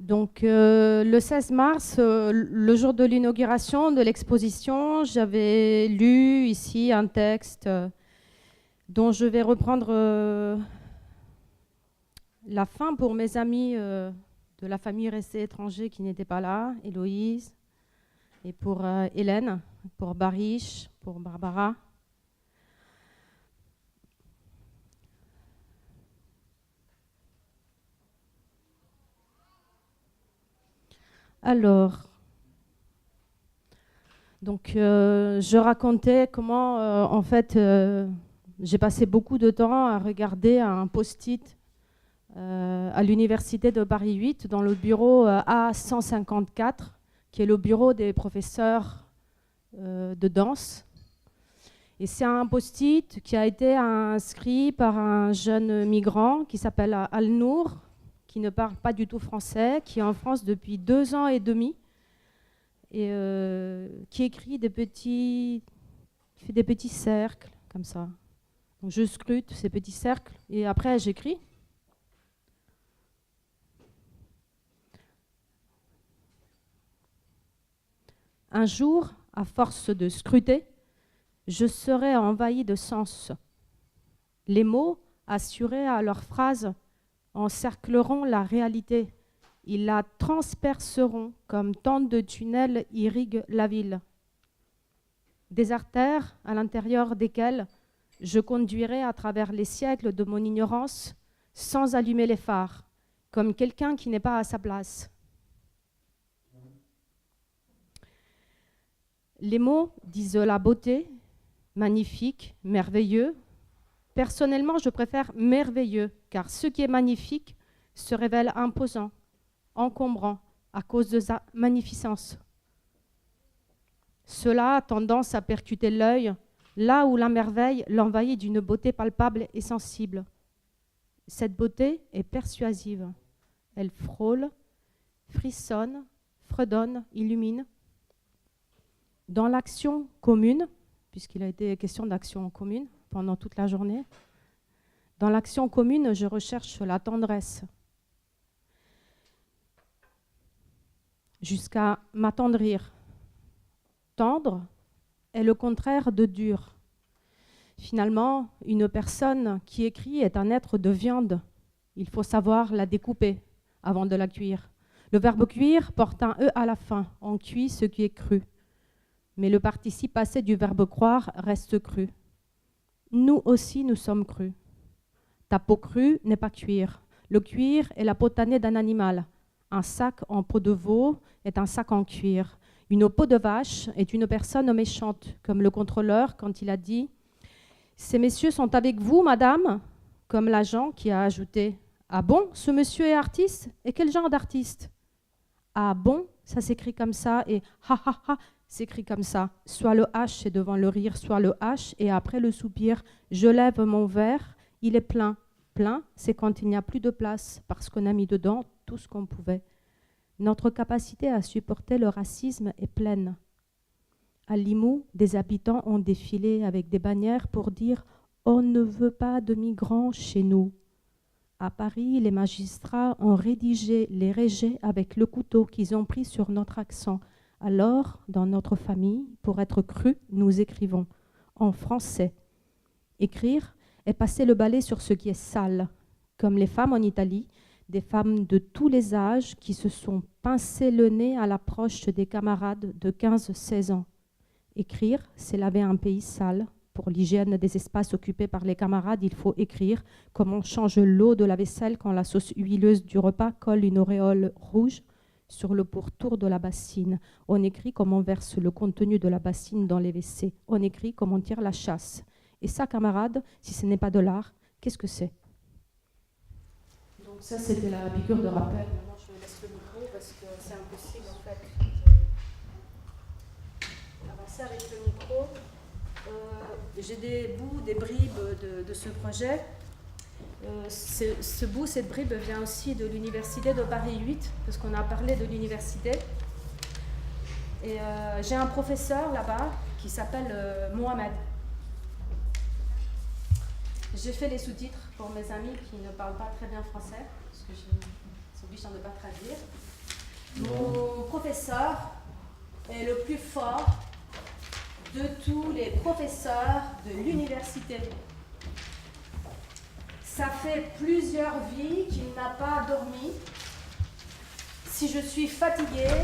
Donc, le 16 mars, le jour de l'inauguration de l'exposition, j'avais lu ici un texte dont je vais reprendre la fin pour mes amis de la famille restée étrangers qui n'étaient pas là, Héloïse, et pour Hélène, pour Barish, pour Barbara. Alors, donc, je racontais comment, en fait, j'ai passé beaucoup de temps à regarder un post-it à l'université de Paris 8, dans le bureau A154, qui est le bureau des professeurs de danse. Et c'est un post-it qui a été inscrit par un jeune migrant qui s'appelle Al-Nour, qui ne parle pas du tout français, qui est en France depuis 2 ans et demi, et qui écrit fait des petits cercles, comme ça. Donc je scrute ces petits cercles, et après j'écris. Un jour, à force de scruter, je serai envahi de sens. Les mots, assurés à leurs phrases, encercleront la réalité. Ils la transperceront comme tant de tunnels irriguent la ville. Des artères à l'intérieur desquelles je conduirai à travers les siècles de mon ignorance sans allumer les phares, comme quelqu'un qui n'est pas à sa place. Les mots disent la beauté, magnifique, merveilleux. Personnellement, je préfère merveilleux, car ce qui est magnifique se révèle imposant, encombrant, à cause de sa magnificence. Cela a tendance à percuter l'œil, là où la merveille l'envahit d'une beauté palpable et sensible. Cette beauté est persuasive. Elle frôle, frissonne, fredonne, illumine. Dans l'action commune, puisqu'il a été question d'action commune pendant toute la journée, dans l'action commune, je recherche la tendresse, jusqu'à m'attendrir. Tendre est le contraire de dur. Finalement, une personne qui écrit est un être de viande. Il faut savoir la découper avant de la cuire. Le verbe cuire porte un « e » à la fin. On cuit ce qui est cru. Mais le participe passé du verbe croire reste cru. Nous aussi, nous sommes crus. Ta peau crue n'est pas cuire. Le cuir est la peau tannée d'un animal. Un sac en peau de veau est un sac en cuir. Une peau de vache est une personne méchante, comme le contrôleur quand il a dit « Ces messieurs sont avec vous, madame ?» Comme l'agent qui a ajouté « Ah bon, ce monsieur est artiste? Et quel genre d'artiste ?»« Ah bon ?» ça s'écrit comme ça, et « ha ha ha » s'écrit comme ça. Soit le H est devant le rire, soit le H, et après le soupir. Je lève mon verre, il est plein. Plein, c'est quand il n'y a plus de place, parce qu'on a mis dedans tout ce qu'on pouvait. Notre capacité à supporter le racisme est pleine. À Limoux, des habitants ont défilé avec des bannières pour dire « On ne veut pas de migrants chez nous ». À Paris, les magistrats ont rédigé les régés avec le couteau qu'ils ont pris sur notre accent. Alors, dans notre famille, pour être cru, nous écrivons en français. Écrire est passer le balai sur ce qui est sale, comme les femmes en Italie, des femmes de tous les âges qui se sont pincé le nez à l'approche des camarades de 15-16 ans. Écrire, c'est laver un pays sale. Pour l'hygiène des espaces occupés par les camarades, il faut écrire comme on change l'eau de la vaisselle quand la sauce huileuse du repas colle une auréole rouge sur le pourtour de la bassine. On écrit comme on verse le contenu de la bassine dans les WC. On écrit comme on tire la chasse. Et ça, camarades, si ce n'est pas de l'art, qu'est-ce que c'est? Donc ça, c'était la piqûre de rappel. Maintenant, je laisse le micro parce que c'est impossible, en fait, d'avancer avec le micro. J'ai des bouts, des bribes de ce projet. Cette bribe vient aussi de l'université de Paris 8, parce qu'on a parlé de l'université. Et j'ai un professeur là-bas qui s'appelle Mohamed. J'ai fait les sous-titres pour mes amis qui ne parlent pas très bien français, parce que c'est obligé de ne pas traduire. Mon professeur est le plus fort de tous les professeurs de l'université. Ça fait plusieurs vies qu'il n'a pas dormi. Si je suis fatiguée,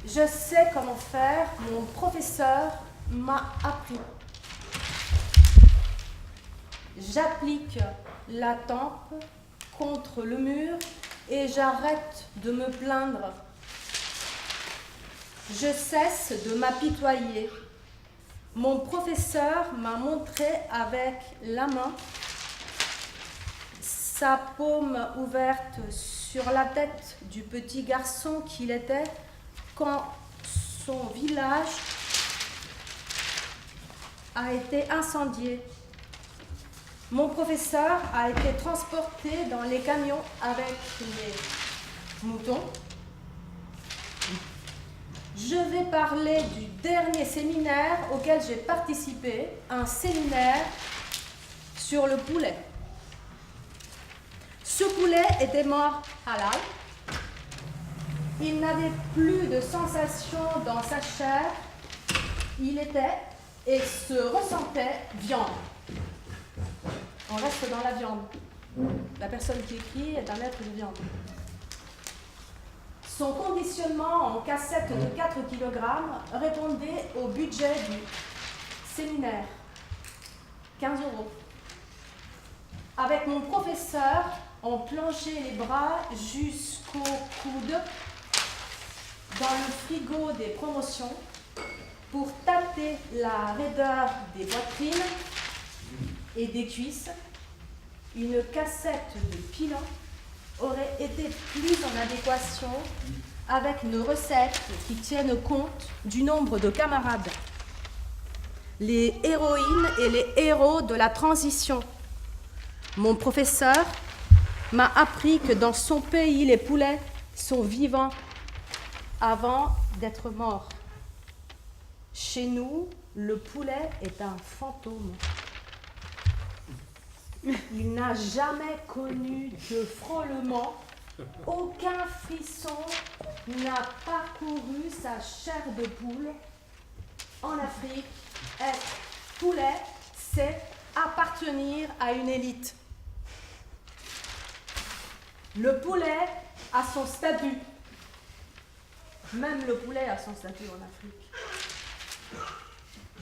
je sais comment faire. Mon professeur m'a appris. J'applique la tempe contre le mur et j'arrête de me plaindre. Je cesse de m'apitoyer. Mon professeur m'a montré avec la main sa paume ouverte sur la tête du petit garçon qu'il était quand son village a été incendié. Mon professeur a été transporté dans les camions avec les moutons. Je vais parler du dernier séminaire auquel j'ai participé, un séminaire sur le poulet. Ce poulet était mort halal. Il n'avait plus de sensation dans sa chair. Il était et se ressentait viande. On reste dans la viande. La personne qui écrit est un être de viande. Son conditionnement en cassette de 4 kg répondait au budget du séminaire. 15 €. Avec mon professeur, on plongeait les bras jusqu'au coude dans le frigo des promotions pour tâter la raideur des poitrines et des cuisses. Une cassette de pilon aurait été plus en adéquation avec nos recettes qui tiennent compte du nombre de camarades. Les héroïnes et les héros de la transition. Mon professeur m'a appris que dans son pays, les poulets sont vivants avant d'être morts. Chez nous, le poulet est un fantôme. Il n'a jamais connu de frôlement, aucun frisson n'a parcouru sa chair de poule. En Afrique, être poulet, c'est appartenir à une élite. Le poulet a son statut. Même le poulet a son statut en Afrique.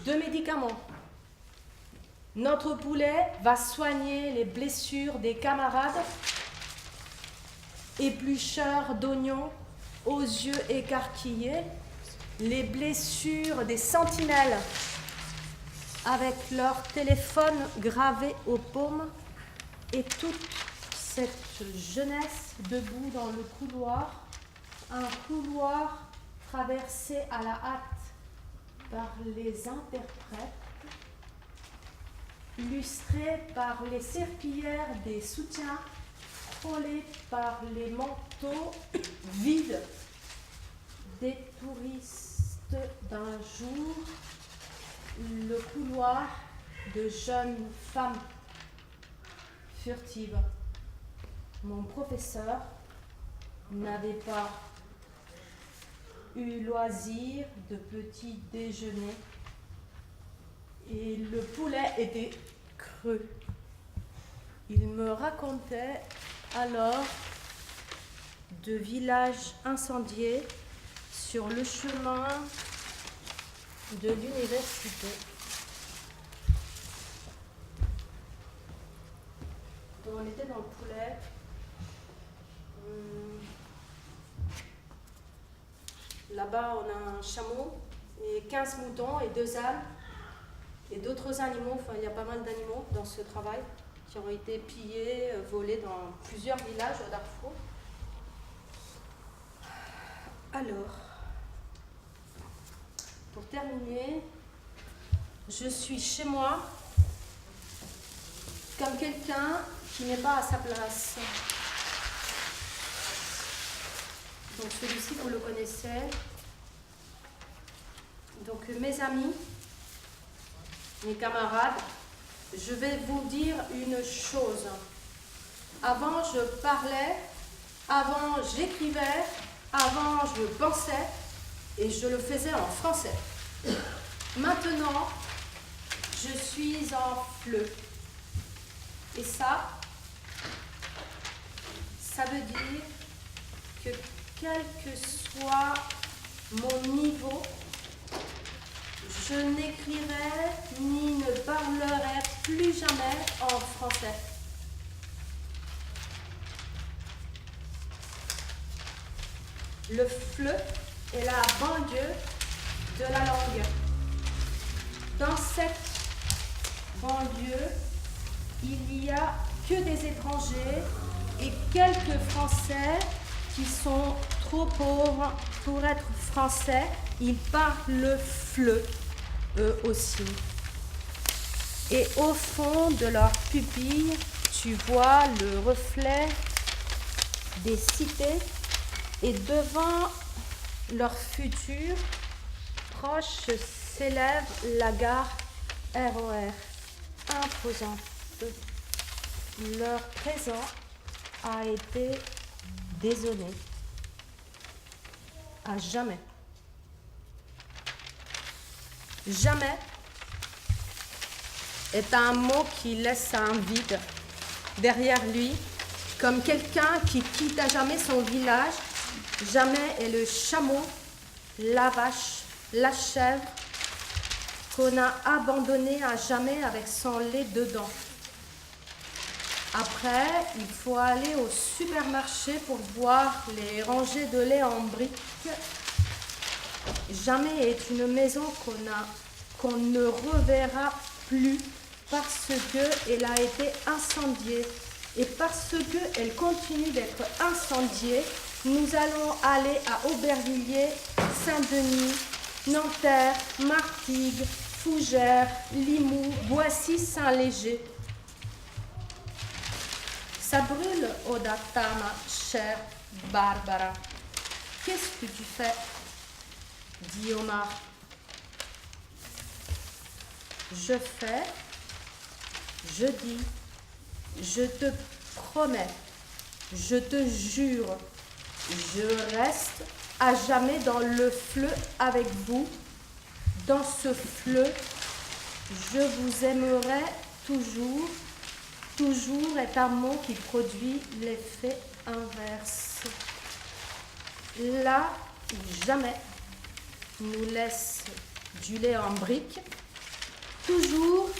De médicaments. Notre poulet va soigner les blessures des camarades, éplucheurs d'oignons aux yeux écarquillés, les blessures des sentinelles avec leur téléphone gravé aux paumes et toute cette jeunesse debout dans le couloir, un couloir traversé à la hâte par les interprètes, illustré par les serpillères des soutiens, frôlé par les manteaux vides des touristes d'un jour, le couloir de jeunes femmes furtives. Mon professeur n'avait pas eu loisir de petit déjeuner et le poulet était creux. Il me racontait alors de villages incendiés sur le chemin de l'université. Donc on était dans le poulet. Là-bas, on a un chameau et 15 moutons et 2 ânes et d'autres animaux. Enfin, il y a pas mal d'animaux dans ce travail qui ont été pillés, volés dans plusieurs villages au Darfour. Alors, pour terminer, je suis chez moi comme quelqu'un qui n'est pas à sa place. Donc celui-ci, vous le connaissez. Donc mes amis, mes camarades, je vais vous dire une chose. Avant, je parlais, avant, j'écrivais, Avant, je pensais et je le faisais en français. Maintenant, je suis en FLE. Et ça veut dire que quel que soit mon niveau, je n'écrirai ni ne parlerai plus jamais en français. Le FLE est la banlieue de la langue. Dans cette banlieue, il n'y a que des étrangers et quelques Français qui sont trop pauvres pour être français. Ils parlent le FLE, eux aussi. Et au fond de leurs pupilles, tu vois le reflet des cités et devant leur futur proche s'élève la gare RER, imposante. Leur présent a été désonné. À jamais. Jamais est un mot qui laisse un vide derrière lui, comme quelqu'un qui quitte à jamais son village. Jamais est le chameau, la vache, la chèvre qu'on a abandonné à jamais avec son lait dedans. Après, il faut aller au supermarché pour voir les rangées de lait en briques. Jamais est une maison qu'on ne reverra plus parce qu'elle a été incendiée. Et parce qu'elle continue d'être incendiée, nous allons aller à Aubervilliers, Saint-Denis, Nanterre, Martigues, Fougères, Limoux, Boissy, Saint-Léger. Ça brûle, Odata, ma chère Barbara. Qu'est-ce que tu fais? Dit Omar. Je fais, je dis, je te promets, je te jure, je reste à jamais dans le FLE avec vous. Dans ce FLE, je vous aimerai toujours. Toujours est un mot qui produit l'effet inverse. Là où jamais nous laisse du lait en brique, toujours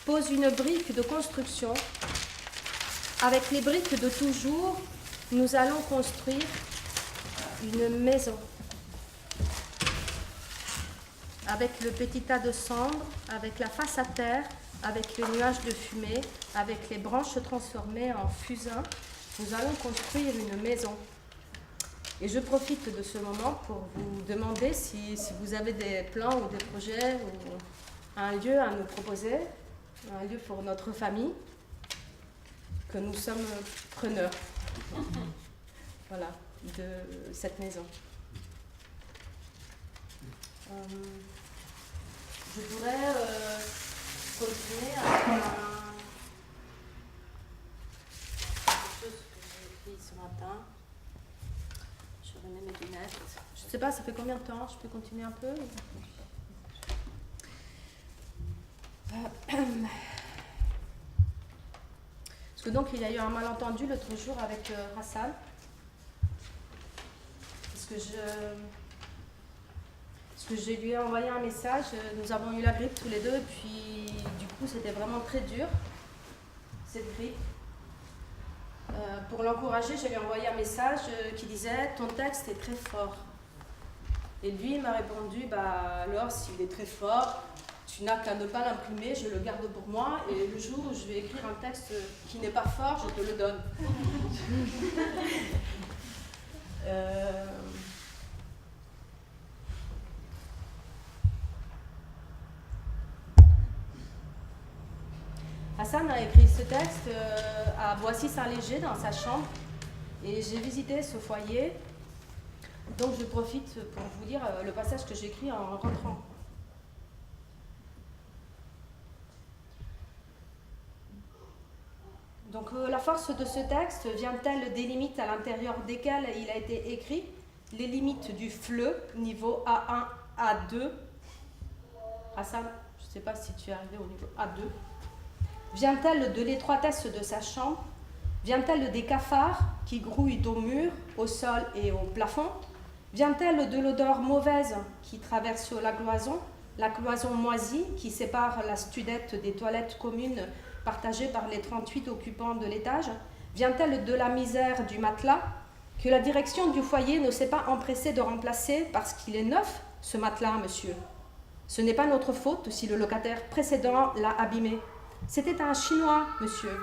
pose une brique de construction. Avec les briques de toujours, nous allons construire une maison. Avec le petit tas de cendres, avec la face à terre, avec les nuages de fumée, avec les branches transformées en fusain, nous allons construire une maison. Et je profite de ce moment pour vous demander si vous avez des plans ou des projets ou un lieu à nous proposer, un lieu pour notre famille, que nous sommes preneurs, voilà, de cette maison. Je pourrais continuer avec quelque chose que j'ai écrit ce matin. Je remets mes lunettes. Je ne sais pas, ça fait combien de temps? Je peux continuer un peu? Parce que donc il y a eu un malentendu l'autre jour avec Hassan. Parce que je lui ai envoyé un message, nous avons eu la grippe tous les deux, et puis du coup c'était vraiment très dur, cette grippe. Pour l'encourager, je lui ai envoyé un message qui disait « Ton texte est très fort ». Et lui il m'a répondu « Bah alors s'il est très fort, tu n'as qu'à ne pas l'imprimer, je le garde pour moi, et le jour où je vais écrire un texte qui n'est pas fort, je te le donne ». Hassan a écrit ce texte à Boissy-Saint-Léger dans sa chambre et j'ai visité ce foyer, donc je profite pour vous lire le passage que j'ai écrit en rentrant. Donc la force de ce texte vient-elle des limites à l'intérieur desquelles il a été écrit, les limites du FLE, niveau A1, A2. Hassan, je ne sais pas si tu es arrivé au niveau A2. Vient-elle de l'étroitesse de sa chambre? Vient-elle des cafards qui grouillent au mur, au sol et au plafond? Vient-elle de l'odeur mauvaise qui traverse la cloison moisie qui sépare la studette des toilettes communes partagées par les 38 occupants de l'étage? Vient-elle de la misère du matelas que la direction du foyer ne s'est pas empressée de remplacer parce qu'il est neuf, ce matelas, monsieur? Ce n'est pas notre faute si le locataire précédent l'a abîmé. C'était un Chinois, monsieur.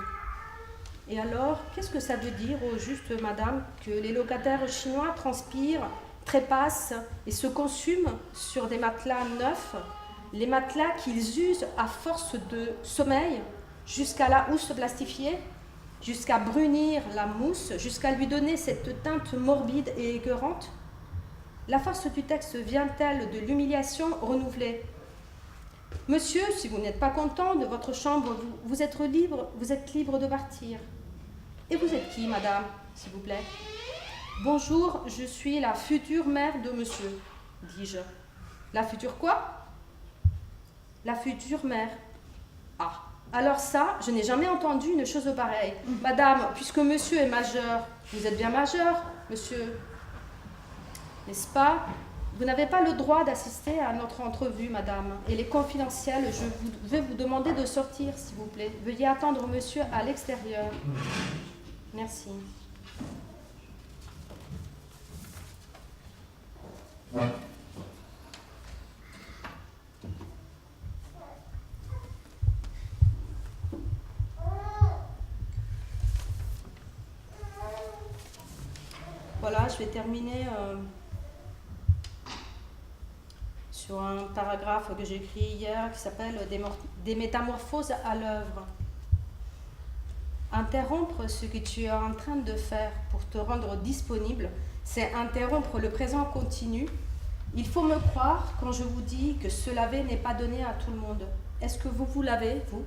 Et alors, qu'est-ce que ça veut dire au juste, madame, que les locataires chinois transpirent, trépassent et se consument sur des matelas neufs, les matelas qu'ils usent à force de sommeil, jusqu'à la housse plastifiée, jusqu'à brunir la mousse, jusqu'à lui donner cette teinte morbide et écœurante? La force du texte vient-elle de l'humiliation renouvelée? Monsieur, si vous n'êtes pas content de votre chambre, vous êtes libre de partir. Et vous êtes qui, madame, s'il vous plaît? Bonjour, je suis la future mère de monsieur, dis-je. La future quoi? La future mère. Ah, alors ça, je n'ai jamais entendu une chose pareille. Madame, puisque monsieur est majeur, vous êtes bien majeur, monsieur, n'est-ce pas? Vous n'avez pas le droit d'assister à notre entrevue, madame. Elle est confidentielle. Je vais vous demander de sortir, s'il vous plaît. Veuillez attendre monsieur à l'extérieur. Merci. Voilà, je vais terminer sur un paragraphe que j'ai écrit hier qui s'appelle « Des métamorphoses à l'œuvre ». Interrompre ce que tu es en train de faire pour te rendre disponible, c'est interrompre le présent continu. Il faut me croire quand je vous dis que se laver n'est pas donné à tout le monde. Est-ce que vous lavez, vous?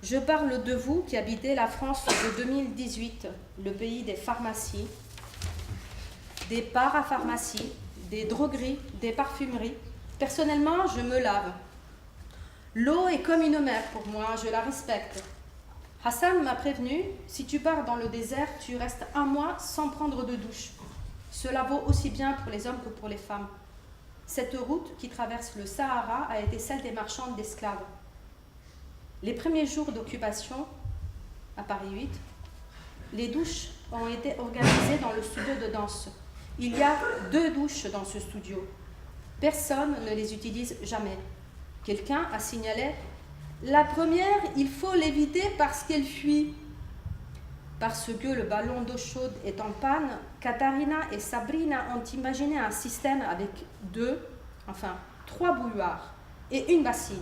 Je parle de vous qui habitez la France de 2018, le pays des pharmacies, des parapharmacies, des drogueries, des parfumeries. Personnellement, je me lave. L'eau est comme une mère pour moi, je la respecte. Hassan m'a prévenu, si tu pars dans le désert, tu restes un mois sans prendre de douche. Cela vaut aussi bien pour les hommes que pour les femmes. Cette route qui traverse le Sahara a été celle des marchands d'esclaves. Les premiers jours d'occupation, à Paris 8, les douches ont été organisées dans le studio de danse. Il y a 2 douches dans ce studio. Personne ne les utilise jamais. Quelqu'un a signalé « La première, il faut l'éviter parce qu'elle fuit ». Parce que le ballon d'eau chaude est en panne, Katharina et Sabrina ont imaginé un système avec 3 bouilloires et une bassine.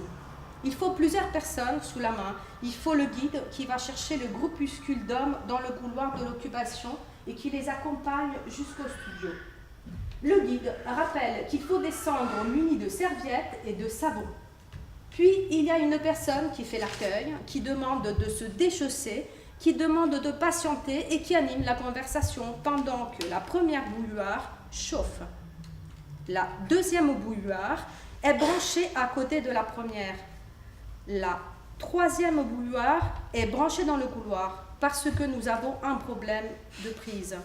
Il faut plusieurs personnes sous la main. Il faut le guide qui va chercher le groupuscule d'hommes dans le couloir de l'occupation et qui les accompagne jusqu'au studio. Le guide rappelle qu'il faut descendre muni de serviettes et de savon. Puis, il y a une personne qui fait l'accueil, qui demande de se déchausser, qui demande de patienter et qui anime la conversation pendant que la première bouilloire chauffe. La deuxième bouilloire est branchée à côté de la première. La troisième bouilloire est branchée dans le couloir parce que nous avons un problème de prise.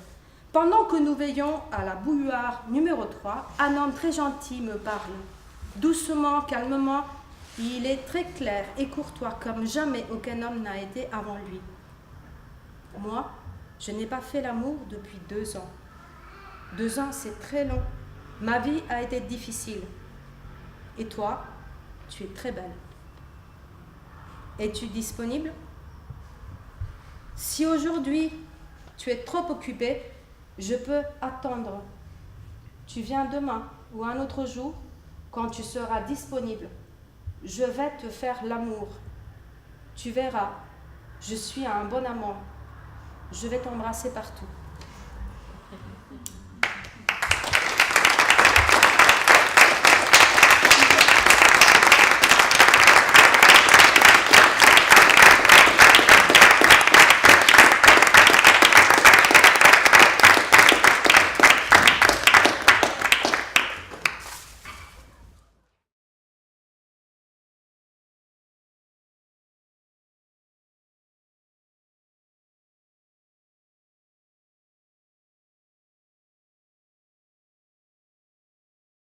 Pendant que nous veillons à la bouilloire numéro 3, un homme très gentil me parle. Doucement, calmement, il est très clair et courtois comme jamais aucun homme n'a été avant lui. Moi, je n'ai pas fait l'amour depuis 2 ans. 2 ans, c'est très long. Ma vie a été difficile. Et toi, tu es très belle. Es-tu disponible? Si aujourd'hui, tu es trop occupée, je peux attendre. Tu viens demain ou un autre jour, quand tu seras disponible. Je vais te faire l'amour. Tu verras, je suis un bon amant. Je vais t'embrasser partout.